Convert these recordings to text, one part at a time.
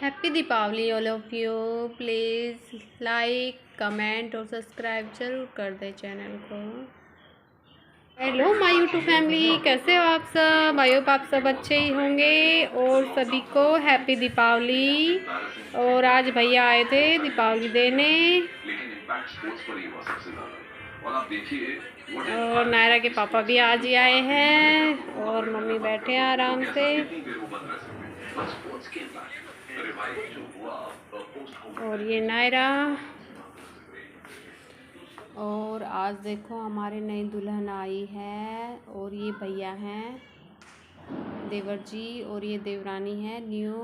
Happy Deepavali all of you. Please like comment और subscribe ज़रूर कर दें चैनल को। हेलो माय यूट्यूब फैमिली, कैसे हो आप सब? आई होप आप सब अच्छे ही होंगे और सभी को हैप्पी दीपावली। और आज भैया आए थे दीपावली देने और नायरा के पापा भी आज ही आए हैं और मम्मी बैठे हैं आराम से। और ये नायरा। और आज देखो हमारे नई दुल्हन आई है और ये भैया हैं देवर जी और ये देवरानी है न्यू,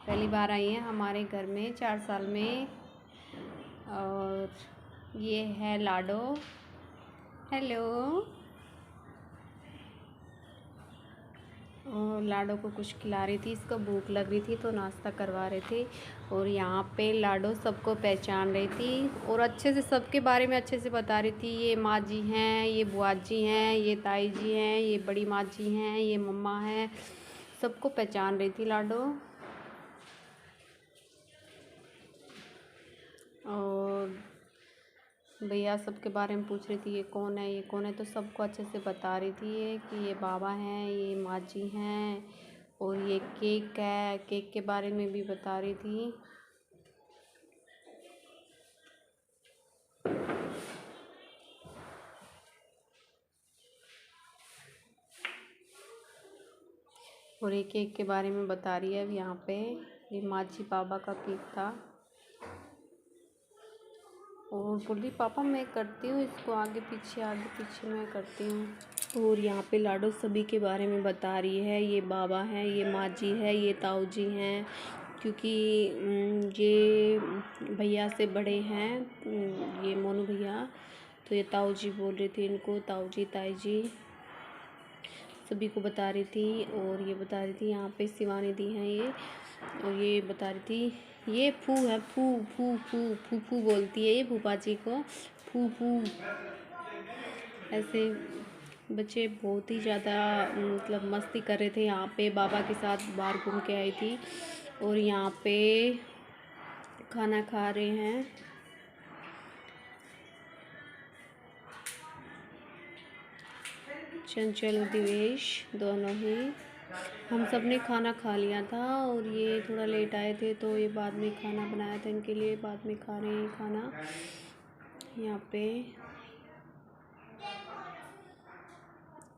पहली बार आई है हमारे घर में 4 साल में। और ये है लाडो। हेलो। और लाडो को कुछ खिला रही थी, इसको भूख लग रही थी तो नाश्ता करवा रहे थे। और यहाँ पे लाडो सबको पहचान रही थी और अच्छे से सबके बारे में अच्छे से बता रही थी। ये माँ जी हैं, ये बुआ जी हैं, ये ताई जी हैं, ये बड़ी माँ जी हैं, ये मम्मा हैं, सबको पहचान रही थी लाडो। और भैया सबके बारे में पूछ रही थी ये कौन है, ये कौन है, तो सबको अच्छे से बता रही थी ये कि ये बाबा हैं, ये माँ जी हैं और ये केक है, केक के बारे में भी बता रही थी। और ये केक के बारे में बता रही है। अब यहाँ पे ये माँ जी बाबा का केक था और बोली पापा मैं करती हूँ इसको आगे पीछे मैं करती हूँ। और यहाँ पे लाडो सभी के बारे में बता रही है, ये बाबा हैं, ये माँ जी है, ये ताऊ जी हैं, क्योंकि ये भैया से बड़े हैं, ये मोनू भैया, तो ये ताऊ जी बोल रही थी इनको, ताऊ जी ताई जी सभी को बता रही थी। और ये बता रही थी यहाँ पे शिवानी दी हैं ये, और ये बता रही थी ये फू है, फू फू फू फू फू बोलती है ये फूफा जी को, फू फू। ऐसे बच्चे बहुत ही ज़्यादा मतलब मस्ती कर रहे थे यहाँ पे, बाबा के साथ बाहर घूम के आई थी और यहाँ पे खाना खा रहे हैं। चंचल और दिवेश दोनों ही, हम सब ने खाना खा लिया था और ये थोड़ा लेट आए थे तो ये बाद में खाना बनाया था इनके लिए, बाद में खा रहे हैं खाना यहाँ पे।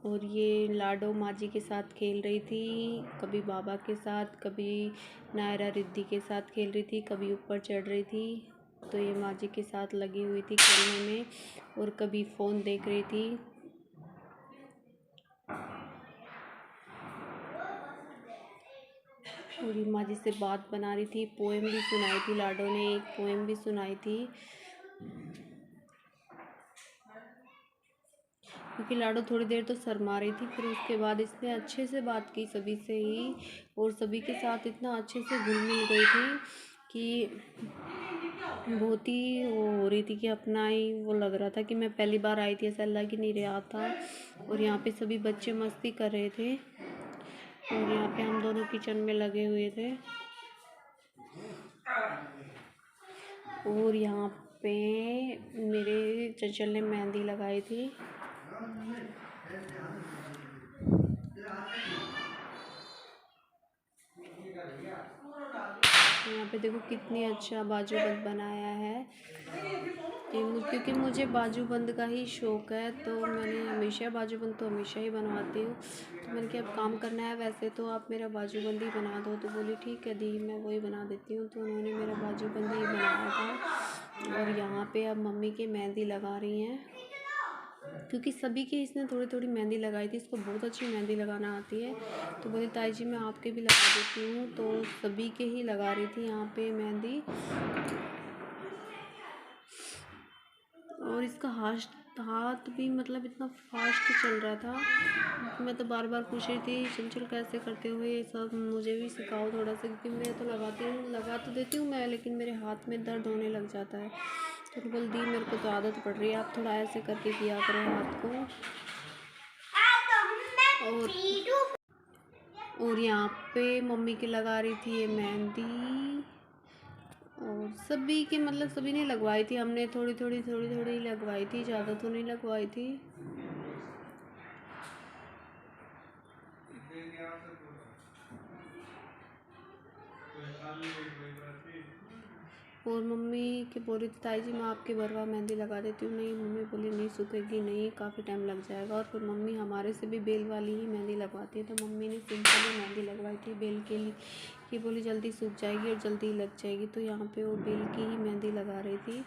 और ये लाडो माँ जी के साथ खेल रही थी, कभी बाबा के साथ, कभी नायरा रिद्धि के साथ खेल रही थी, कभी ऊपर चढ़ रही थी, तो ये माँ जी के साथ लगी हुई थी खेलने में, और कभी फ़ोन देख रही थी। और ये माँ जी से बात बना रही थी, पोएम भी सुनाई थी लाडो ने, एक पोएम भी सुनाई थी, क्योंकि लाडो थोड़ी देर तो शर्मा रही थी, फिर उसके बाद इसने अच्छे से बात की सभी से ही और सभी के साथ इतना अच्छे से घुल मिल गई थी कि बहुत ही वो हो रही थी कि अपना ही वो लग रहा था कि मैं पहली बार आई थी, ऐसा लग ही नहीं रहा था। और यहाँ पे सभी बच्चे मस्ती कर रहे थे और यहाँ पे हम दोनों किचन में लगे हुए थे। और यहाँ पे मेरे चंचल ने मेहंदी लगाई थी। यहाँ पे देखो कितनी अच्छा बाजूबंद बनाया है, क्योंकि मुझे बाजूबंद का ही शौक़ है, तो मैंने हमेशा बाजूबंद तो हमेशा ही बनवाती हूँ। तो मैंने कहा अब काम करना है वैसे तो आप मेरा बाजूबंद ही बना दो, तो बोली ठीक है दी मैं वही बना देती हूँ। तो उन्होंने मेरा बाजूबंद ही बनाया था। और यहाँ पे अब मम्मी की मेहंदी लगा रही हैं, क्योंकि सभी की इसने थोड़ी थोड़ी मेहंदी लगाई थी, इसको बहुत अच्छी मेहंदी लगाना आती है, तो बोली ताई जी मैं आपके भी लगा देती हूँ, तो सभी के ही लगा रही थी यहाँ पे मेहंदी। और इसका हाथ भी मतलब इतना फास्ट चल रहा था, मैं तो बार बार पूछ रही थी चंचल कैसे करते हो ये सब, मुझे भी सिखाओ थोड़ा सा, क्योंकि मैं तो लगा तो देती हूँ मैं, लेकिन मेरे हाथ में दर्द होने लग जाता है। तो बोल दी मेरे को तो आदत पड़ रही है, आप थोड़ा ऐसे करके किया करो हाथ को। और यहाँ पे मम्मी की लगा रही थी ये मेहंदी। और सभी के मतलब सभी ने लगवाई थी, हमने थोड़ी थोड़ी लगवाई थी, ज़्यादा तो नहीं लगवाई थी। और मम्मी के बोल रही थी ताई जी मैं आपके बरवा मेहंदी लगा देती हूँ। नहीं मम्मी बोली नहीं सूखेगी नहीं, काफ़ी टाइम लग जाएगा। और फिर मम्मी हमारे से भी बेल वाली ही मेहंदी लगवाती है, तो मम्मी ने सिंपल ही मेहंदी लगवाई थी बेल के लिए, कि बोली जल्दी सूख जाएगी और जल्दी लग जाएगी। तो यहाँ पे वो बेल की ही मेहंदी लगा रही थी।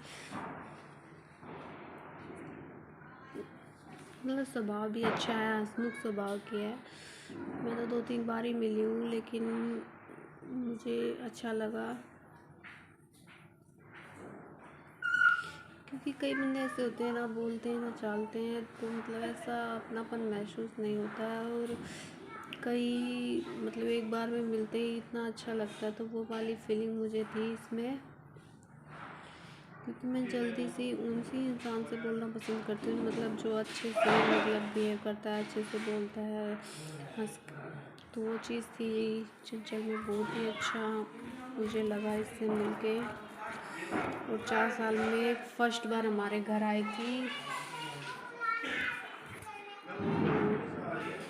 मतलब स्वभाव भी अच्छा है, हंसमुख स्वभाव की है। मैं तो 2-3 बार ही मिली हूँ, लेकिन मुझे अच्छा लगा, क्योंकि कई बंदे ऐसे होते हैं ना बोलते हैं ना चालते हैं, तो मतलब ऐसा अपनापन महसूस नहीं होता है। और कई मतलब एक बार में मिलते ही इतना अच्छा लगता है, तो वो वाली फीलिंग मुझे थी इसमें। क्योंकि मैं जल्दी से उनसे इंसान से बोलना पसंद करती हूँ, मतलब जो अच्छे से मतलब बिहेव करता है, अच्छे से बोलता है, हंस। तो वो चीज़ थी चंचल में, बहुत ही अच्छा मुझे लगा इससे मिलके। और 4 साल में फर्स्ट बार हमारे घर आई थी,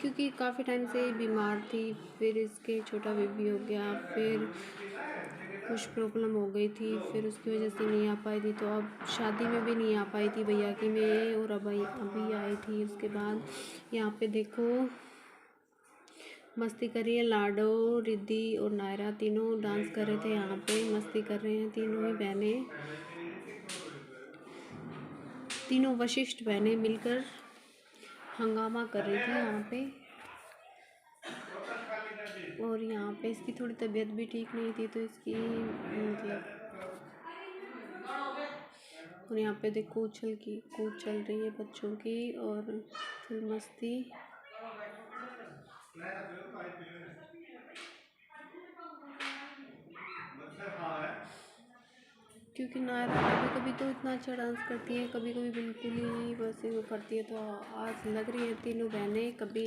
क्योंकि काफ़ी टाइम से बीमार थी। फिर इसके छोटा बेबी हो गया, फिर कुछ प्रॉब्लम हो गई थी, फिर उसकी वजह से नहीं आ पाई थी। तो अब शादी में भी नहीं आ पाई थी भैया की में, और अभी आई थी। उसके बाद यहाँ पे देखो मस्ती कर रही है लाडो, रिद्धि और नायरा, तीनों डांस कर रहे थे। यहाँ पे मस्ती कर रहे हैं तीनों ही बहनें, तीनों वशिष्ठ बहनें मिलकर हंगामा कर रही थी यहाँ पे। और यहाँ पे इसकी थोड़ी तबीयत भी ठीक नहीं थी, तो इसकी मतलब, और यहाँ पे देखो उछल की कूद चल रही है बच्चों की, और फिर मस्ती। क्योंकि नायरा कभी कभी तो इतना अच्छा डांस करती है, कभी कभी बिल्कुल ही वैसे वो करती है। तो आज लग रही है तीनों बहनें, कभी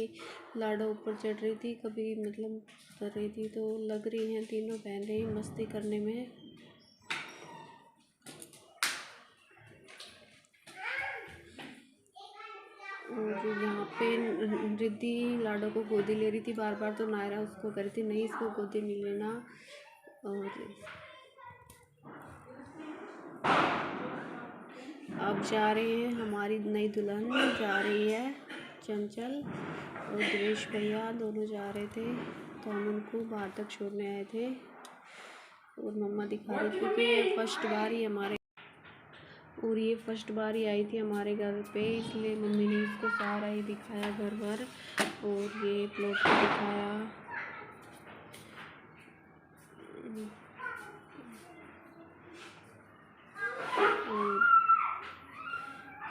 लाडो ऊपर चढ़ रही थी, कभी मतलब कर रही थी, तो लग रही हैं तीनों बहनें मस्ती करने में। और यहाँ पे रिद्धि लाडो को गोदी ले रही थी बार बार, तो नायरा उसको कह रही थी नहीं इसको गोदी नहीं लेना। और अब जा रहे हैं, हमारी नई दुल्हन जा रही है चंचल और दिवेश भैया दोनों जा रहे थे, तो हम उनको बाहर तक छोड़ने आए थे। और मम्मा दिखा रही थी कि फर्स्ट बार ही हमारे, और ये फर्स्ट बार ही आई थी हमारे घर पे, इसलिए मम्मी ने इसको सारा ही दिखाया घर भर, और ये प्लॉट भी दिखाया।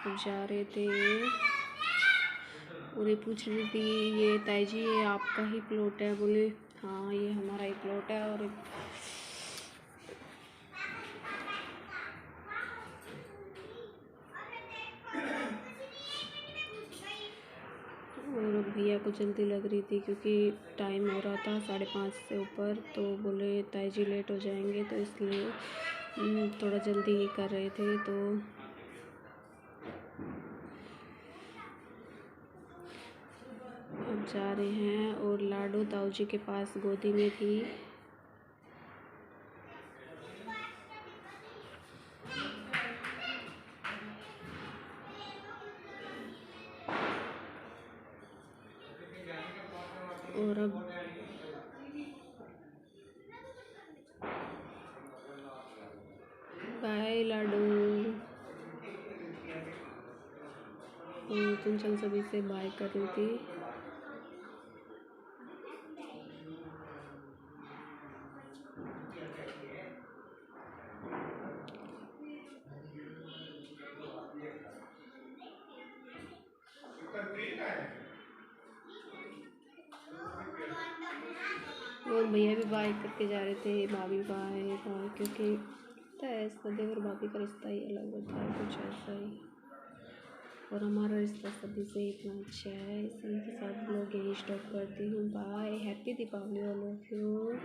और जा रहे थे, और ये पूछ रही थी ये ताई जी ये आपका ही प्लॉट है? बोले हाँ ये हमारा ही प्लॉट है। और भैया को जल्दी लग रही थी, क्योंकि टाइम हो रहा था 5:30 से ऊपर, तो बोले ताई जी लेट हो जाएंगे, तो इसलिए थोड़ा जल्दी ही कर रहे थे। तो अब जा रहे हैं, और लाडो ताऊ जी के पास गोदी में थी। और अब बाय लाडो, चंचल सभी से बाय कर रही थी। और भैया भी बाय करके जा रहे थे, भाभी बाय बाय, क्योंकि पता है इसका देवर भाभी का रिश्ता ही अलग होता है, कुछ ऐसा ही। और हमारा रिश्ता सभी से इतना अच्छा है। इसी के साथ ब्लॉग यही स्टॉप करती हूँ। Bye, happy Deepavali all of you.